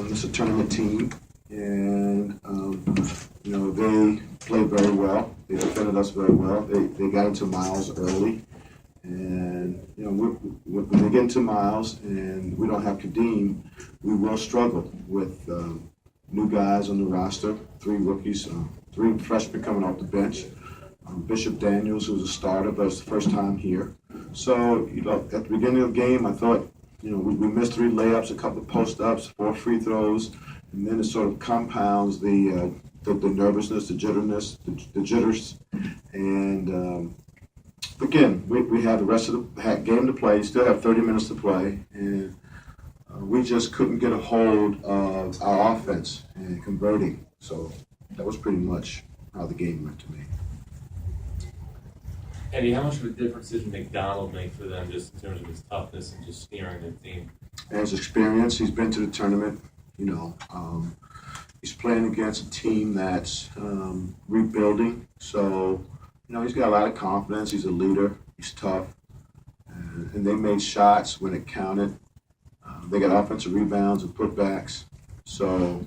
It's a tournament team, and they played very well. They defended us very well. They got into Miles early, and when they get into Miles and we don't have Kadeem, we will struggle with new guys on the roster, three rookies, three freshmen coming off the bench. Bishop Daniels, who's a starter, but it's the first time here. So, at the beginning of the game, I thought, we missed three layups, a couple of post-ups, 4 free throws, and then it sort of compounds the nervousness, the jitters. And again, we have the rest of the game to play, still have 30 minutes to play, and we just couldn't get a hold of our offense and converting. So that was pretty much how the game went to me. Eddie, how much of a difference did McDonald make for them just in terms of his toughness and just steering the team? And his experience, he's been to the tournament, he's playing against a team that's rebuilding. So, he's got a lot of confidence. He's a leader. He's tough. And they made shots when it counted. They got offensive rebounds and putbacks. So,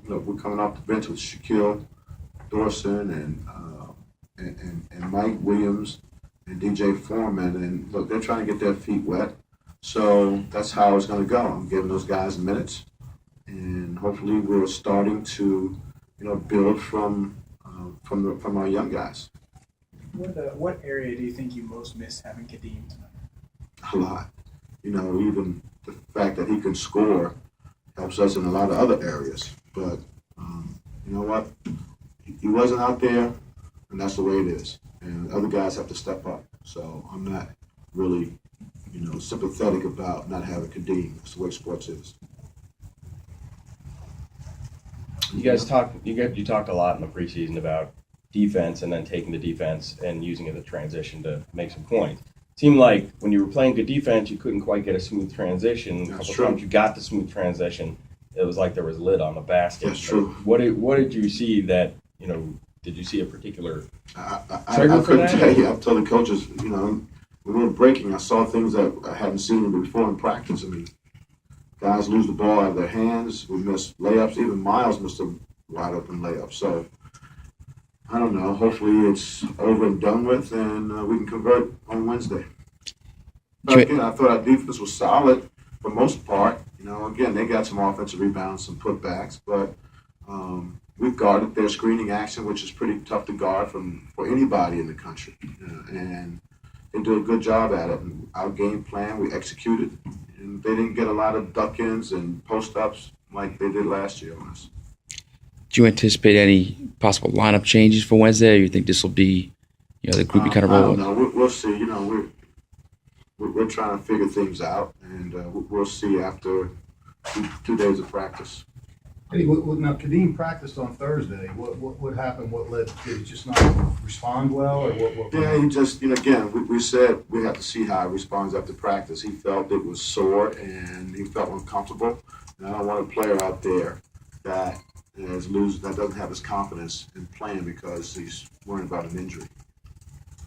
we're coming off the bench with Shaquille Dorson and Mike Williams and DJ Foreman. And look, they're trying to get their feet wet. So that's how it's going to go. I'm giving those guys minutes. And hopefully we're starting to, build from our young guys. What area do you think you most miss having Kadeem tonight? A lot. Even the fact that he can score helps us in a lot of other areas. But you know what? He wasn't out there, and that's the way it is. And other guys have to step up. So I'm not really, sympathetic about not having Kadeem. That's the way sports is. You guys you talked a lot in the preseason about defense and then taking the defense and using it as a transition to make some points. It seemed like when you were playing good defense, you couldn't quite get a smooth transition. A couple times you got the smooth transition, it was like there was lid on the basket. That's true. What did you see that, did you see a particular I trigger for couldn't that? tell you. I'm telling the coaches, when we were breaking, I saw things that I hadn't seen before in practice. I mean, guys lose the ball out of their hands. We missed layups. Even Miles missed a wide open layup. So, I don't know. Hopefully it's over and done with, and we can convert on Wednesday. But again, I thought our defense was solid for the most part. Again, they got some offensive rebounds, some putbacks, but we've guarded their screening action, which is pretty tough to guard for anybody in the country. And they do a good job at it. And our game plan, we executed. And they didn't get a lot of duck-ins and post-ups like they did last year on us. Do you anticipate any possible lineup changes for Wednesday, or you think this will be, the group you kind of roll with? I don't know. We'll see. We're trying to figure things out, and we'll see after 2 days of practice. Hey, now Kadeem practiced on Thursday. What happened? What led? Did he just not respond well, or what? Yeah, he just, again, we said we have to see how he responds after practice. He felt it was sore and he felt uncomfortable. And I don't want a player out there that doesn't have his confidence in playing because he's worried about an injury.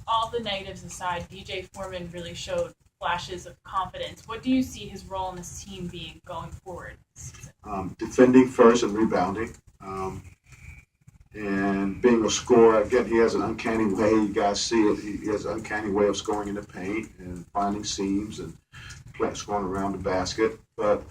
All the negatives aside, DJ Foreman really showed flashes of confidence. What do you see his role in this team being going forward this season? Defending first and rebounding. And being a scorer, again, he has an uncanny way. You guys see it. He has an uncanny way of scoring in the paint and finding seams and scoring around the basket. But,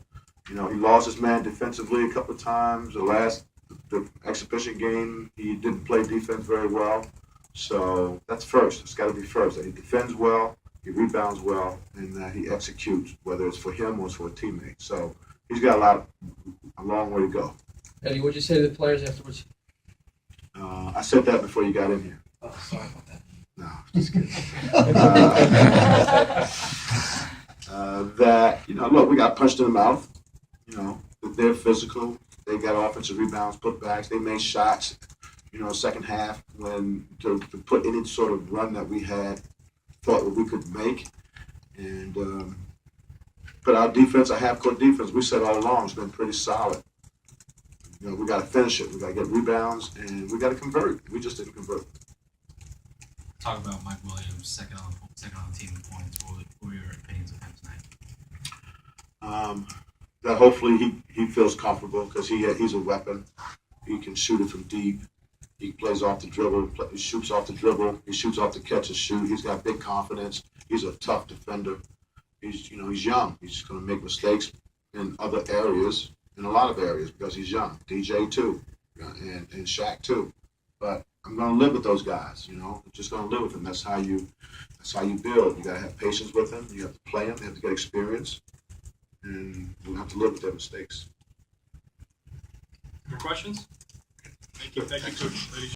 he lost his man defensively a couple of times. The exhibition game, he didn't play defense very well. So that's first. It's got to be first. He defends well, he rebounds well, and he executes, whether it's for him or it's for a teammate. So he's got a long way to go. Eddie, what'd you say to the players afterwards? I said that before you got in here. Oh, sorry about that. No, just kidding. Look, we got punched in the mouth. They're physical. They got offensive rebounds, putbacks. They made shots, second half when to put any sort of run that we had thought that we could make. And but our defense, our half-court defense, we said all along, it's been pretty solid. We got to finish it. We got to get rebounds, and we got to convert. We just didn't convert. Talk about Mike Williams, second on the team in points. What were your opinions of him tonight? that hopefully he feels comfortable because he's a weapon. He can shoot it from deep. He plays off the dribble. He shoots off the dribble. He shoots off the catch and shoot. He's got big confidence. He's a tough defender. He's young. He's going to make mistakes in other areas, in a lot of areas because he's young. DJ too, and Shaq too. But I'm going to live with those guys. I'm just going to live with them. That's how you build. You got to have patience with them. You have to play them. You have to get experience, and you have to live with their mistakes. More questions? Thank you, Coach. Ladies